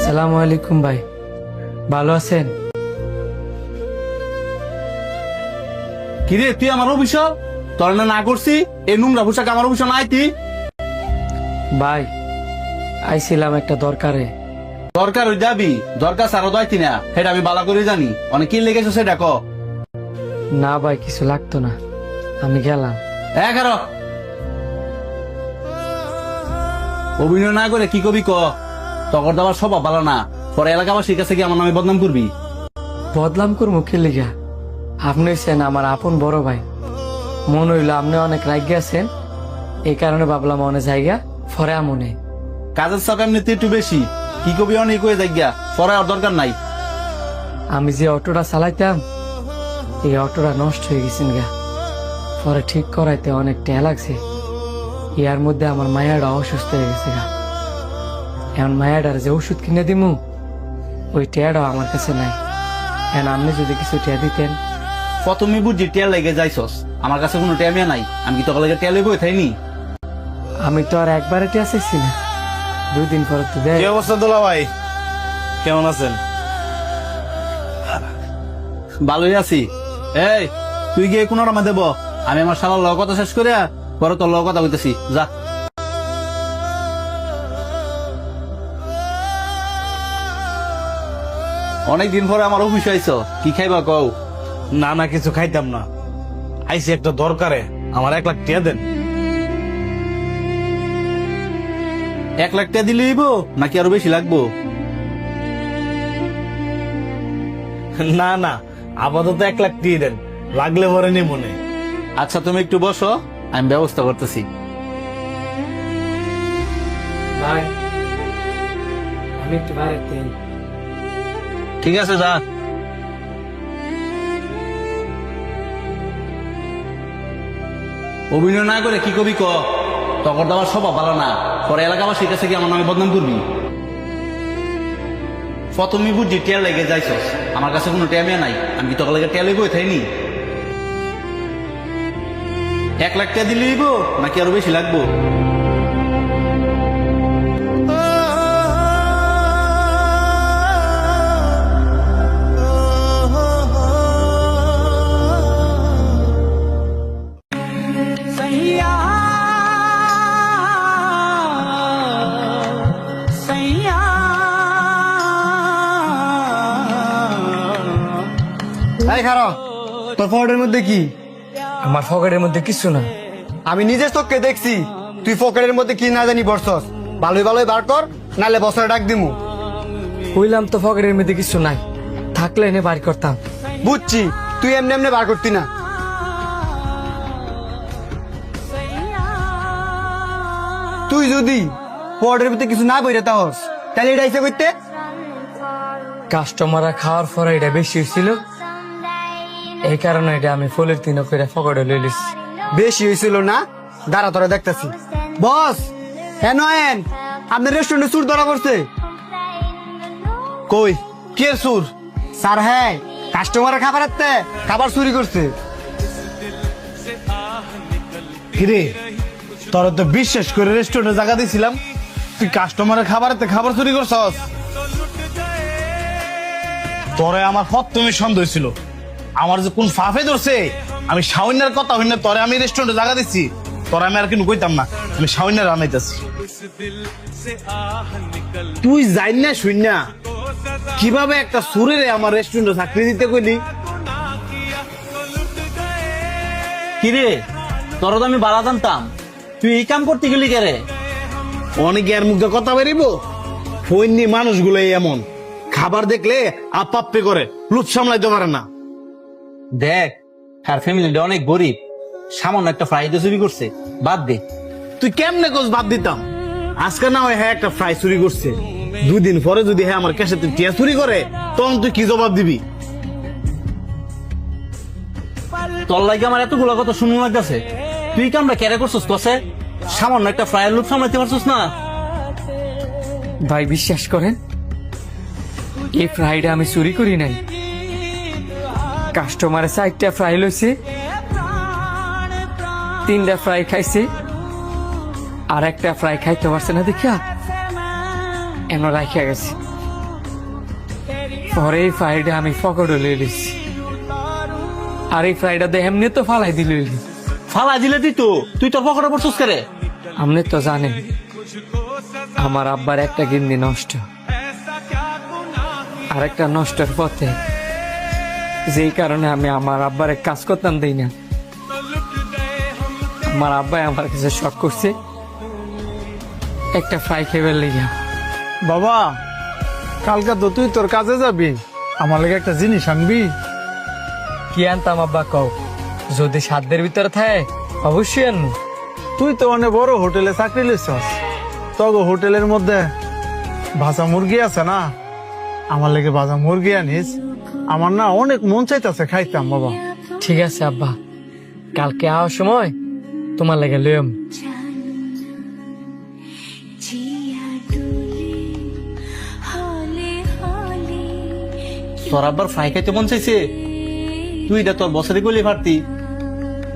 আসসালামু আলাইকুম ভাই, ভালো আছেন? কিরে তুই আমার অভিশাপ তোর না করছি এই নোংরা পোশাক আমার অভিশাপ নাই তুই ভাই আইছিলাম একটা দরকারে। দরকার হয়ে যাবি, দরকার সারো দাইতি না, সেটা আমি বালা করে জানি। অনেক কি লেগেছো সেটা ক। না ভাই কিছু লাগতো না, আমি গেলাম। এগারো অভিনয় না করে কি কবি ক। তখন তো আবার স্বভাব ভালো না, পরে এলাকাবাসীর কাছে কি আমার নামে বদনাম করবি। বদলাম করবো কি লিগা? আপনি হচ্ছেন আমার আপন বড় ভাই, মন হইলো আপনি অনেক রাগ আছেন, এই কারণে ভাবলাম অনেক জায়গা ফরে আমনে। কাজের চাপ এমনিতে একটু বেশি, কি কবি অনেক হয়ে যাই গা, পরে আর দরকার নাই। আমি যে অটোটা চালাইতাম এই অটোটা নষ্ট হয়ে গেছেন গা, পরে ঠিক করাইতে অনেক টাকা লাগছে। ইয়ার মধ্যে আমার মায়াটা অসুস্থ হয়ে গেছে গা, এখন মায়াটার যে ওষুধ কিনে দিমু ওই টাকাটাও আমার কাছে নাই। এখন আপনি যদি কিছু টাকা দিতেন। প্রথমে বুঝছি টেল লেগে যাইছস, আমার কাছে কোনো টেমিয়া নাই, আমি কি তোকে লেগে টেলে বই থাইনি। আমি তো আর একবারে টাকা চাইছি না, 2 দিন পরে তো দেয়। কি অবস্থা দোলা ভাই, কেমন আছেন? ভালোই আছি। এই তুই গিয়ে কোন রামা দেব, আমি আমার শালার লগ কথা শেষ করে পরে তোর লগ কথা কইতেছি, যা। অনেকদিন পরে আমার অফিস আইছো, কি খাইবা কও। না না কিছু খাইতাম না, আইসি একটা দরকারে, আমার 1 লাখ টাকা দেন। 1 লাখ টাকা দিলে হইব নাকি আরো বেশি লাগবো? না না আপাতত 1 লাখ টাকা দেন, লাগলে পরে নি মনে। আচ্ছা তুমি একটু বসো, আমি ব্যবস্থা করতেছি। ভাই আমি একটু বাইরে যাই। ঠিক আছে যা। অভিনয় না করে কি কবি ক। তখন তো আমার স্বভাব ভালো না, পরে এলাকাবাসীর কাছে কি আমার নামে বদনাম করবি। প্রথমে বুঝছি টেল লেগে যাইছস, আমার কাছে কোনো টেমিয়া নাই, আমি কি তোকে লেগে টেলে বই থাইনি। 1 লাখ টাকা দিলে হইব নাকি আরো বেশি লাগবো? এই খারো, তোর পকেটের মধ্যে কি? আমার পকেটের মধ্যে কিছু না। আমি নিজের চোখকে দেখছি তুই পকেটের মধ্যে কি না জানি বসছস। ভালোই ভালোই বার কর, নাহলে বছরে ডাক দিমু। কইলাম তো পকেটের মধ্যে কিছু নাই, থাকলে এনে বাড়ি করতাম। বুঝছি তুই এমনি এমনি বার করতি না। তুই যদি পকেটের মধ্যে কিছু না বইরে তাহস তাহলে এটা ইচ্ছা করতে। কাস্টমাররা খাওয়ার পরে এটা বেশি হয়েছিল, এই কারণে এটা আমি ফুলের 3 করে পকেটে লই লিছি। বেশি হয়েছিল না, দাঁড়া তোরা দেখতেছি। বস হেন হেন আপনার রেস্টুরেন্টে চুর ধরা পড়ছে। কই কে সুর? স্যার হ্যাঁ, কাস্টমারের খাবার চুরি করছে। কিরে তোরা তো বিশ্বাস করে রেস্টুরেন্টে জায়গা দিয়েছিলাম, তুই কাস্টমারের খাবার চুরি করছস। তোরে আমার প্রথমে সন্দেহ ছিল, আমার যে কোন ফাফে ধরছে। আমি শাওনের কথা হইনা তোরে আমি রেস্টুরেন্টে জায়গা দিচ্ছি, তোরা আমি আর কিন্তু কইতাম না, আমি শাওনের রানাইতেছি। তুই যাই না শুন না কিভাবে একটা সুরেরে আমার রেস্টুরেন্টে চাকরি দিতে কইলি। কিরে তোর তো আমি বালা জানতাম, তুই এই কাম করতে গেলি কে রে? অনেকে আর মুখে কথা বেরিব। ফৈন্নি মানুষগুলো এমন, খাবার দেখলে আপাপ্পে করে, লুট সামলাইতে পারে না। দেখ আর ফ্যামিলিটা অনেক গরিব, সামান্য একটা ফ্রাইডে চুরি করছে, বাদ দে। তুই কেমনে কোচ বাদ দিতাম? আজকে না হয় হ্যাঁ একটা ফ্রাই চুরি করছে, 2 দিন পরে যদি হ্যাঁ আমার কাছে টিয়া চুরি করে, তখন তুই কি জবাব দিবি? তোর লাগে আমার এতগুলো কথা শুনুন লাগতেছে, তুই কামটা কেড়ে করছিস? কসে সামান্য একটা ফ্রাইয়ের লুপ সামলাইতে পারছিস না? ভাই বিশ্বাস করেন এই ফ্রাইটা আমি চুরি করি নাই। কাস্টমারে 4টা ফ্রাই লইছে, 3টা ফ্রাই খাইছে, আর একটা ফ্রাই খাইতে পারছে না দেখা এমন রাখিয়া গেছে। পরে এই ফ্রাইডে আমি পকেটে লয়ে লিছি, আর এই ফ্রাইডা দিয়ে এমনি তো ফালাই দিল। ফালা দিলে তুই তোর পকেটে পড়ছিস করে। আপনি তো জানেন আমার আব্বার একটা গিন্নি নষ্ট, আর একটা নষ্টের পথে, যেই কারণে আমি আমার আব্বার কাজ করতাম দেই না। আমার আব্বাই আমার কাছে শখ করছে একটা ফ্রাই খেয়ে লেগে। বাবা, কালকে তো তুই তোর কাজে যাবি, আমার লেগে একটা জিনিস আনবি। কি আনতাম আব্বা কও, যদি সাধ্যের ভিতরে থাকে অবশ্যই আনবো। তুই তো অনেক বড় হোটেলে চাকরি লিছস, তগো হোটেলের মধ্যে ভাজা মুরগি আছে না, আমার লেগে ভাজা মুরগি আনিস। আমার না অনেক মন চাইতেছে খাইতাম বাবা। ঠিক আছে আব্বা, কালকে আওয়ার সময় তোমার লেগে লইম। তোর আব্বার ফ্রাই খাইতে মন চাইছে, তুই এটা তোর বসেরই গলি পারতি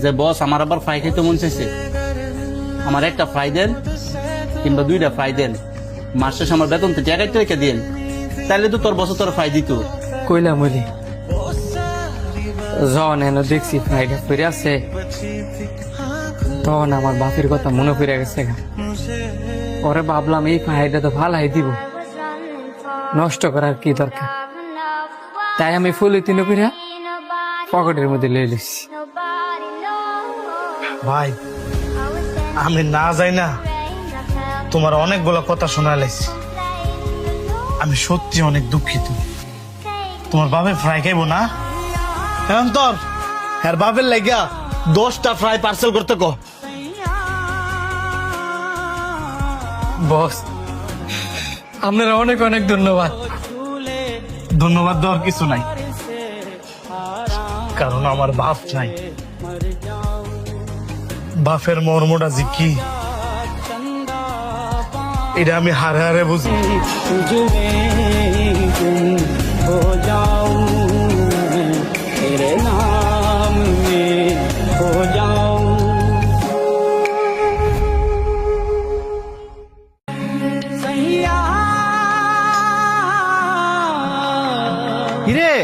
যে বস আমার আবার ফ্রাই খাইতে মন চাইছে, আমার একটা ফ্রাই দেন কিংবা 2টা ফ্রাই দেন, মাস শেষে আমার বেতন তো জায়গায় রেখে দিন, তাইলে তো তোর বস তোর ফ্রাই দিত। কইলাম বলি যখন এনে দেখছি ফ্রাইডে ফিরে আছে, তখন আমার বাপের কথা মনে পড়ে গেছে। পরে ভাবলাম এই ফ্রাইডে তো ভালাই দিব, নষ্ট করার কি দরকার। তাই আমি ফুলি তিন করে পকেটের মধ্যে লয়ে লিছি। ভাই, আমি না যাই না তোমার অনেকগুলো কথা শোনা লাইছি, আমি সত্যি অনেক দুঃখিত। তোমার বাপে ফ্রাই খাইবো না, এখন তোর হ্যার বাপের লাগিয়া 10টা ফ্রাই পার্সেল করতে কো। বস, আপনারা অনেক অনেক ধন্যবাদ। ধন্যবাদ দেওয়ার কিছু নাই, কারণ আমার বাপ নাই। বাপের মর্মটা যে কি এটা আমি হারে হারে বুঝি। কিরে,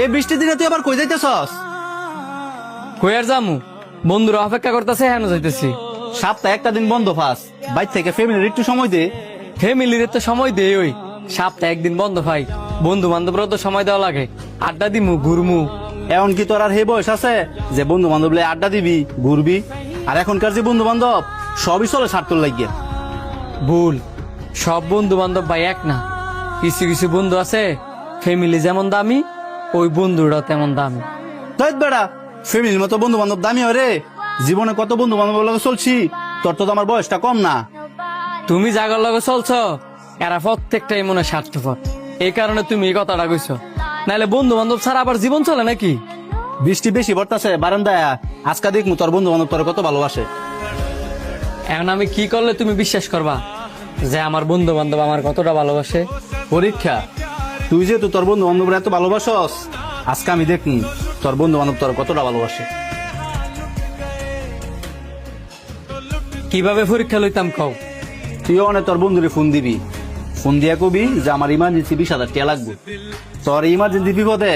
এই বৃষ্টির দিনে তুই আবার কই যাইতেছস? কই আর যামু, বন্ধুরা অপেক্ষা করতেছে, হেন যাইতেছি। সপ্তাহে একটা দিন বন্ধ পাস, বাইর থেকে ফ্যামিলির একটু সময় দে। ফ্যামিলির তো সময় দেই, ওই সপ্তাহে একদিন বন্ধ পাই, বন্ধু বান্ধবরাও তো সময় দেওয়া লাগে, আড্ডা দিমু ঘুরমু। এমন কি তোর আর হে বয়স আছে যে বন্ধু বান্ধব আড্ডা দিবি ঘুরবি? আর এখনকার যে বন্ধু বান্ধব সবই চলে স্বার্থ লাগিয়ে। ভুল, সব বন্ধু বান্ধব ভাই এক না। কিছু কিছু বন্ধু আছে ফ্যামিলি যেমন দামি, ওই বন্ধুরাও তেমন দামি। তাই বেড়া, ফ্যামিলির মতো বন্ধু বান্ধব দামি হয় রে। জীবনে কত বন্ধু বান্ধব লগে চলছি, তোর তো আমার বয়সটা কম না। তুমি জাগর লগে চলছ, এরা প্রত্যেকটাই মনে স্বার্থপর, এই কারণে তুমি এই কথাটা কইছো। নাহলে বন্ধু বান্ধব ছাড়া আবার জীবন চলে নাকি? বৃষ্টি বেশি পড়তাছে বারান্দায়, আজকা দেখমু তোর বন্ধু বান্ধব তোর কত ভালোবাসে। এখন আমি কি করলে তুমি বিশ্বাস করবা যে আমার বন্ধু বান্ধব আমার কতটা ভালোবাসে? পরীক্ষা, তুই যেহেতু তোর বন্ধু বান্ধবরা এত ভালোবাসস, আজকে আমি দেখি তোর বন্ধু বান্ধব তোর কতটা ভালোবাসে। কিভাবে পরীক্ষা লইতাম কও? তুই অনেক তোর বন্ধুরে ফোন দিবি, ফোন দিয়া কবি যে আমার ইমার্জেন্সি 20,000 টাকা লাগবে। তোর ইমার্জেন্সি বিপদে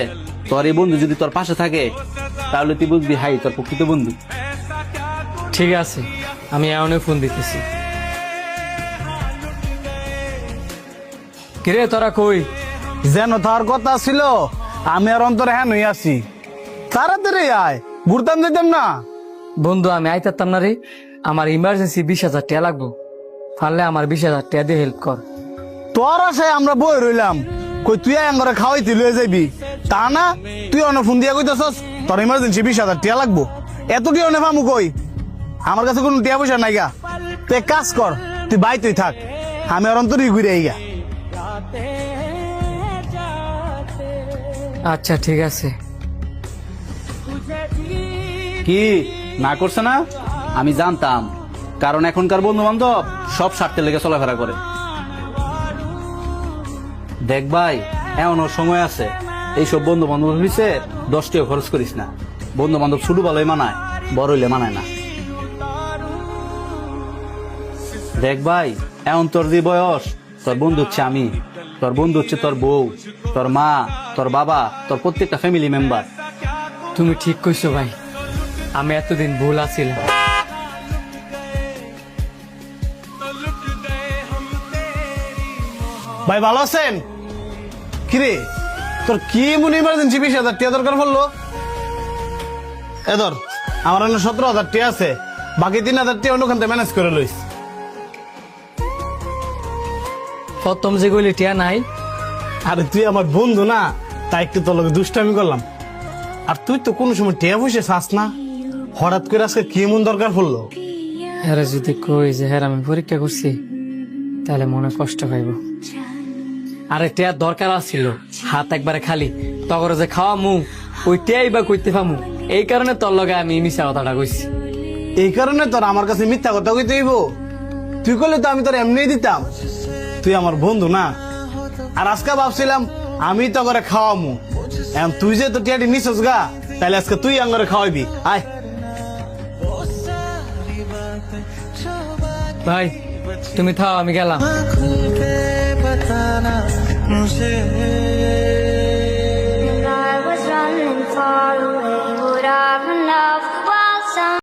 তোর এই বন্ধু যদি তোর পাশে থাকে, তাহলে তুই বুঝবি হাই তোর প্রকৃত বন্ধু। ঠিক আছে, আমি এমনই ফোন দিতেছি। কিরে তোরা কই? যেন তার কথা ছিল, আমি আর অন্তরে হ্যাঁ নই আছি। তাড়াতাড়ি আয়, ঘুরতাম যেতাম না। বন্ধু আমি আইতাম না রে, আমার ইমার্জেন্সি 20,000 টাকা লাগবো, পারলে আমার 20,000 টাকা দিয়ে হেল্প কর। তোর আশায় আমরা বই রইলাম, কই তুই আঙ্গরে খাওয়াইতে লয়ে যাবি, তা না তুই অন্য ফোন দিয়া কইতাছস তোর ইমার্জেন্সি 20,000 টাকা লাগবো। এত কি অনে পামু কই? আমার কাছে কোনো টিয়া পয়সা নাই গা। তুই এক কাজ কর, তুই বাই তুই থাক, আমি আর অন্তরই ঘুরে আই গা। আচ্ছা ঠিক আছে। কি না করছে না? আমি জানতাম, কারণ এখনকার বন্ধু বান্ধব সব স্বার্থে লেগে চলাফেরা করে। দেখ ভাই, এমনও সময় আছে, এইসব বন্ধু বান্ধব হইছে 10 টাকা খরচ করিস না। বন্ধু বান্ধব শুধু ভালোই মানায়, বড় হইলে মানায় না। দেখ ভাই, এমন তোর যে বয়স, তোর বন্ধু হচ্ছে আমি। তোর বন্ধু হচ্ছে তোর বউ, তোর মা, তোর বাবা, তোর প্রত্যেকটা ফ্যামিলি মেম্বার। তুমি ঠিক কইছো ভাই, আমি এতদিন ভুল আছিলাম। ভাই ভালো আছেন? কিরে তোর কি এমন ইমার্জেন্সি 20,000 টাকা দরকার পড়লো? এ ধর, আমার 17,000 টাকা আছে, বাকি 3,000 টাকা অন্যখান থেকে ম্যানেজ করে লইস। প্রথম যে কইলি টিয়া নাই, আরে তুই আমার বন্ধু না, তাই একটু তোর লগে দুষ্টামি করলাম। আর তুই তো কোনো সময় টিয়া বসে চাস না, হঠাৎ করে আজকে কি এমন দরকার পড়লো? হ্যাঁ যদি কই যে হ্যাঁ আমি পরীক্ষা করছি, তাহলে মনে কষ্ট পাইব। আরে টিয়ার দরকার আছিল, হাত একবারে খালি, তখন যে খাওয়া মু ওই টিয়াই বা কইতে পামু, এই কারণে তোর লগে আমি মিশা কথাটা কইছি। এই কারণে তোর আমার কাছে মিথ্যা কথা কইতে হইব? তুই করলে তো আমি তোর এমনি দিতাম। তুই আমার বন্ধু না। আর আজকে ভাবছিলাম আমি তো করে খাওয়ামু, এখন তুই যে তো টিয়াটি নিছস গা, তাহলে আজকে তুই আঙ্গরে খাওয়াইবি। আয় ভাই তুমি থাও, আমি গেলাম। खुल के बताना मुझे